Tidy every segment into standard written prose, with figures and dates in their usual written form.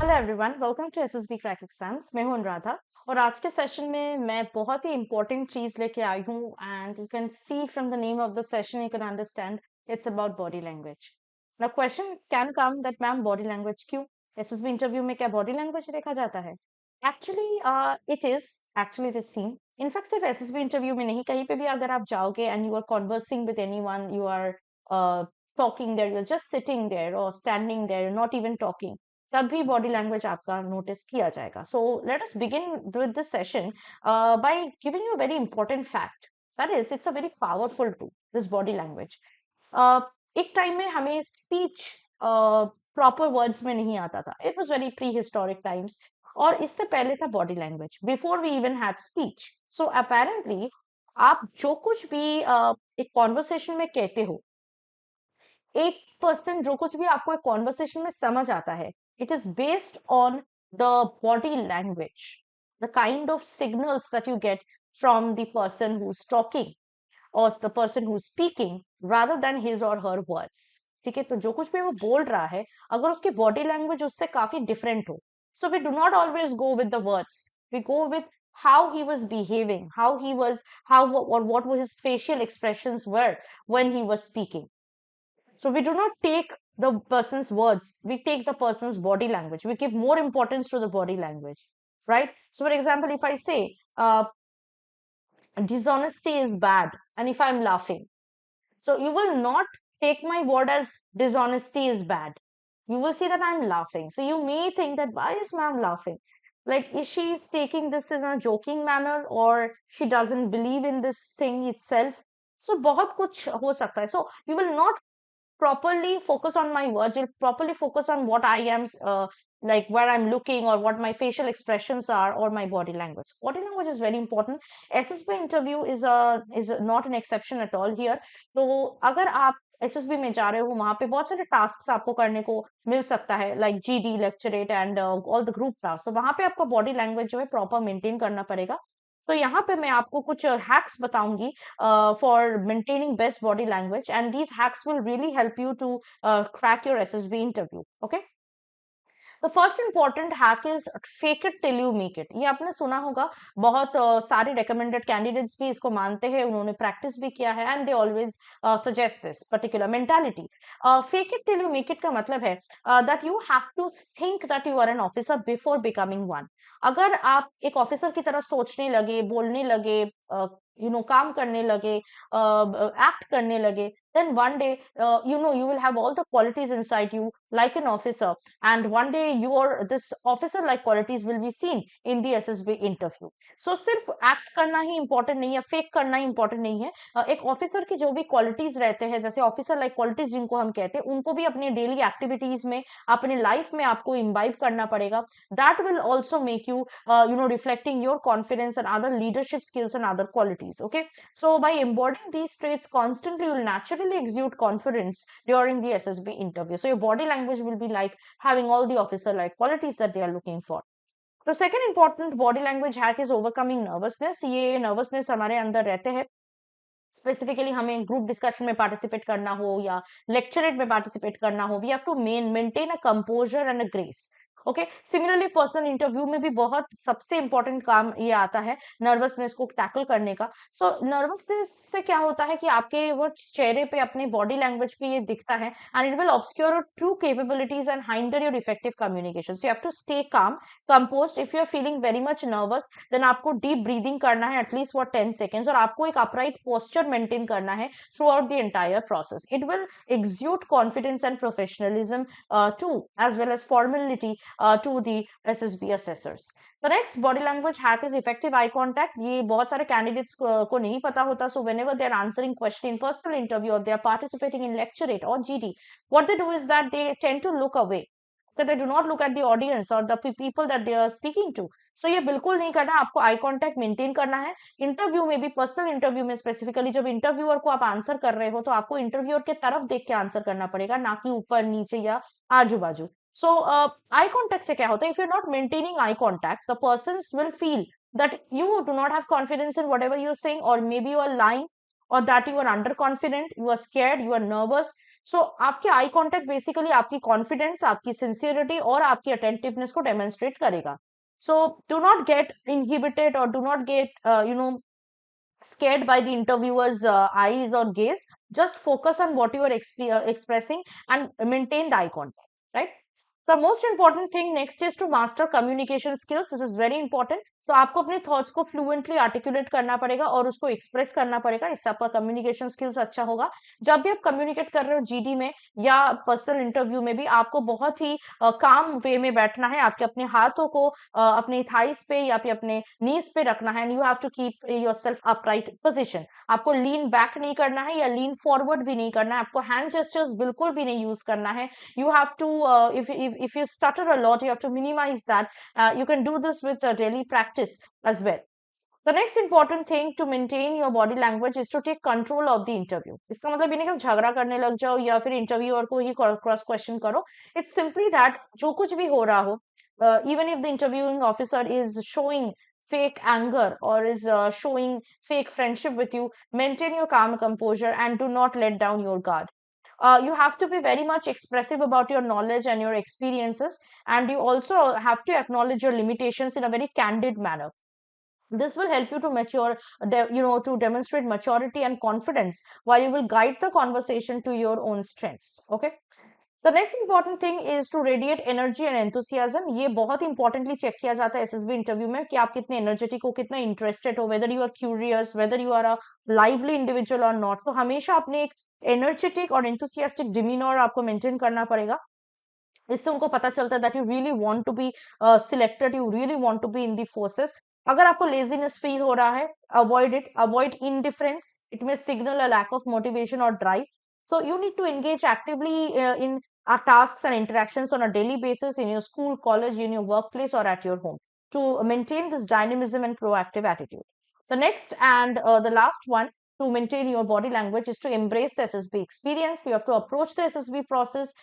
Hello everyone, welcome to SSB crack exams. मैं हूं अनुराधा और आज के सेशन में मैं बहुत ही इंपॉर्टेंट चीज लेके आई हूं and you can see from the name of the session you can understand it's about body language. Now question can come that ma'am body language क्यों? एसएसबी इंटरव्यू में क्या बॉडी लैंग्वेज देखा जाता है? Actually it is seen. In fact सिर्फ SSB interview में नहीं, कहीं पे भी अगर आप जाओगे and you are conversing with anyone, you are talking there, you are just sitting there और standing there, not even talking, तभी बॉडी लैंग्वेज आपका नोटिस किया जाएगा। So let us begin with this session by giving you a very important fact, that is it's a very powerful tool, this body language. एक time में हमें speech proper words में नहीं आता था, it was very prehistoric times, और इससे पहले था body language, before we even had speech. So apparently आप जो कुछ भी एक कॉन्वर्सेशन में कहते हो, एक पर्सन जो कुछ भी आपको एक कॉन्वर्सेशन में समझ आता है, it is based on the body language, the kind of signals that you get from the person who is talking और the person who is speaking rather than his or her words. ठीक है, तो जो कुछ भी वो बोल रहा है, अगर उसकी बॉडी लैंग्वेज उससे काफी डिफरेंट हो, so we do not always go with the words, we go with how he was behaving, how or what were his facial expressions were when he was speaking. So we do not take the person's words, we take the person's body language. We give more importance to the body language, right? So, for example, if I say dishonesty is bad, and if I'm laughing, so you will not take my word as dishonesty is bad. You will see that I'm laughing. So you may think that why is ma'am laughing? Like, is she taking this in a joking manner, or she doesn't believe in this thing itself? So बहुत कुछ हो सकता है. So you will not properly focus on my words, you'll properly focus on what I am, like where I'm looking or what my facial expressions are or my body language. Body language is very important. SSB interview not an exception at all here. तो अगर आप SSB में जा रहे हो, वहां पे बहुत सारे टास्क आपको करने को मिल सकता है, like GD, lecturette and all the group task, तो वहां पे आपको बॉडी लैंग्वेज जो है प्रॉपर मेंटेन करना पड़ेगा। तो यहाँ पे मैं आपको कुछ हैक्स बताऊंगी for maintaining best body language, and these hacks will really help you to crack your SSB interview. Okay. The first important hack is fake it till you make it. ये आपने सुना होगा, बहुत सारे recommended candidates भी इसको मानते हैं, उन्होंने practice भी किया है, and they always suggest this particular mentality. Fake it till you make it का मतलब है that you have to think that you are an officer before becoming one. अगर आप एक ऑफिसर की तरह सोचने लगे, बोलने लगे, काम करने लगे, एक्ट करने लगे, then one day you will have all the qualities inside you like an officer, and one day your this officer like qualities will be seen in the SSB interview. So सिर्फ act करना ही important नहीं है, fake करना ही important नहीं है। एक officer की जो भी क्वालिटीज रहते हैं, जैसे ऑफिसर लाइक क्वालिटीज जिनको हम कहते हैं, उनको भी अपनी डेली एक्टिविटीज में, अपनी लाइफ में आपको इम्बाइब करना पड़ेगा। That will also make you reflecting your confidence and other leadership skills and other qualities. Okay, so by embodying these traits constantly, you will naturally exude confidence during the SSB interview. So your body language will be like having all the officer like qualities that they are looking for. The second important body language hack is overcoming nervousness. ये nervousness हमारे अंदर रहते हैं, specifically हमें group discussion में participate करना हो या लेक्चरेट में पार्टिसिपेट करना हो, we have to maintain a composure and a grace. Okay, similarly personal interview में भी बहुत सबसे इंपॉर्टेंट काम ये आता है नर्वसनेस को टैकल करने का। सो नर्वसनेस से क्या होता है कि आपके वो चेहरे पे, अपने बॉडी लैंग्वेज पे ये दिखता है, and it will obscure your true capabilities and hinder your effective communication. So you have to stay calm, composed. If you are feeling very much nervous, then आपको डीप ब्रीदिंग करना है at least for 10 seconds, और आपको एक upright posture maintain करना है through out the entire process. It will exude confidence and professionalism too, as well as formality to the SSB assessors. The next body language hack is effective eye contact. ये बहुत सारे candidates को नहीं पता होता. So whenever they are answering question in personal interview or they are participating in lecturate or GD, what they do is that they tend to look away. They do not look at the audience or the people that they are speaking to. So ये बिल्कुल नहीं करना, आपको eye contact maintain करना है। Interview में भी, personal interview में स्पेसिफिकली, जब इंटरव्यूअर को आप आंसर कर रहे हो, तो आपको इंटरव्यूअर के तरफ देख के आंसर करना पड़ेगा, ना कि ऊपर नीचे या आजू बाजू। सो आई कांटेक्ट से क्या होता है, if you are not maintaining eye contact, the persons will feel that you do not have confidence in whatever you're saying, or maybe you are lying, or that you are underconfident, you are scared, you are nervous. So आपकी eye contact basically आपकी confidence, आपकी sincerity और आपकी attentiveness को demonstrate करेगा. So do not get inhibited और do not get scared by the interviewer's eyes or gaze. Just focus on what you are expressing and maintain the eye contact, right? The most important thing next is to master communication skills. This is very important. तो आपको अपने thoughts को fluently articulate करना पड़ेगा और उसको express करना पड़ेगा. इससे आपका कम्युनिकेशन स्किल्स अच्छा होगा. जब भी आप कम्युनिकेट कर रहे हो जीडी में या पर्सनल इंटरव्यू में भी आपको बहुत ही काम वे में बैठना है. आपके अपने हाथों को अपने थाइस पे या फिर अपने नीज पे रखना है. And you have to keep yourself upright position. आपको लीन बैक नहीं करना है या लीन फॉरवर्ड भी नहीं करना है. आपको हैंड जेस्चर्स बिल्कुल भी नहीं यूज करना है. You have to if you stutter a lot, you have to minimize that. You can do this with daily practice as well. The next important thing to maintain your body language is to take control of the interview. इसका मतलब ये नहीं कि आप झगड़ा करने लग जाओ या फिर इंटरव्यूअर को ही क्रॉस क्वेश्चन करो. It's simply that जो कुछ भी हो रहा हो, even if the interviewing officer is showing fake anger or is showing fake friendship with you, maintain your calm composure and do not let down your guard. You have to be very much expressive about your knowledge and your experiences, and you also have to acknowledge your limitations in a very candid manner. This will help you to mature, to demonstrate maturity and confidence while you will guide the conversation to your own strengths. Okay. The next important thing is to radiate energy and enthusiasm. ये बहुत importantly check किया जाता है SSB interview में कि आप कितने energetic हो, कितना इंटरेस्टेड हो, whether you are curious, whether you are a lively individual और नॉट. तो हमेशा अपने एक एनर्जेटिक और एंथुसियास्टिक डिमीनर आपको मेंटेन करना पड़ेगा. इससे उनको पता चलता है that you really want to be selected, you really want to be in the forces. अगर आपको लेजीनेस फील हो रहा है, avoid it. Avoid indifference. It may signal a lack of motivation और drive. So you need to engage actively in tasks and interactions on a daily basis in your school, college, in your workplace, or at your home to maintain this dynamism and proactive attitude. The next and the last one to maintain your body language is to embrace the SSB experience. You have to approach the SSB process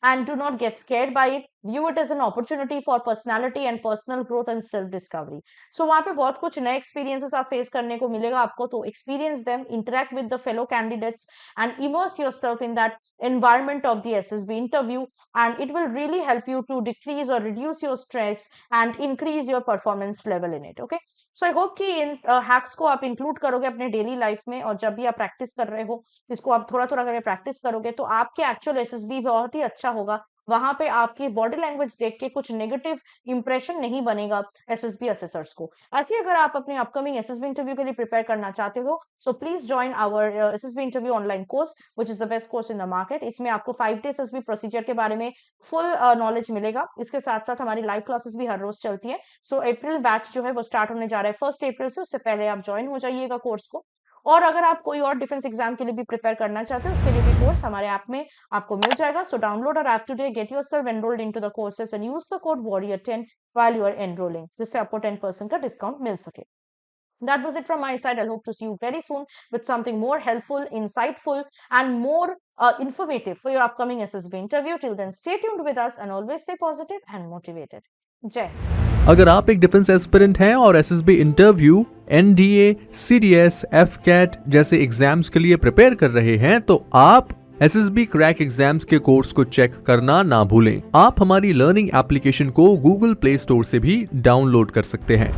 and do not get scared by it. View it as an opportunity for personality and personal growth and self discovery. So वहाँ पे बहुत कुछ नए experiences आप face करने को मिलेगा आपको. तो experience them, interact with the fellow candidates and immerse yourself in that environment of the SSB interview, and it will really help you to decrease or reduce your stress and increase your performance level in it. Okay, so I hope कि इन hacks को आप include करोगे अपने daily life में, और जब भी आप practice कर रहे हो इसको आप थोड़ा थोड़ा करके practice करोगे तो आपके actual SSB बहुत ही अच्छा होगा. वहां पे आपकी बॉडी लैंग्वेज देख के कुछ नेगेटिव इंप्रेशन नहीं बनेगा एसएसबी असेसर्स को. ऐसे अगर आप अपने अपकमिंग एसएसबी इंटरव्यू के लिए प्रिपेयर करना चाहते हो, so please join our SSB interview online course which is the best course in the market. इसमें आपको 5 डे एसएसबी प्रोसीजर के बारे में फुल नॉलेज मिलेगा. इसके साथ साथ हमारी लाइव क्लासेस भी हर रोज चलती है. सो अप्रैल बैच जो है वो स्टार्ट होने जा रहा है 1 अप्रैल से. उससे पहले आप ज्वाइन हो जाइएगा कोर्स को. और अगर आप कोई और डिफेंस एग्जाम के लिए भी प्रिपेयर करना चाहते हैं उसके लिए भी कोर्स हमारे ऐप में आपको मिल जाएगा. So download our app today, get yourself enrolled into the courses and use the code warrior10 while you are enrolling, जिससे आपको 10% का डिस्काउंट मिल सके. That was it from my side. I hope to see you very soon with something more helpful, insightful, and more informative for your upcoming SSB interview. Till then, stay tuned with us and always stay positive and motivated. जय. अगर आप एक defence aspirant हैं और SSB interview, NDA, CDS, AFCAT जैसे exams के लिए prepare कर रहे हैं तो आप एसएसबी क्रैक एग्जाम्स के कोर्स को चेक करना ना भूलें. आप हमारी लर्निंग एप्लीकेशन को गूगल प्ले स्टोर से भी डाउनलोड कर सकते हैं.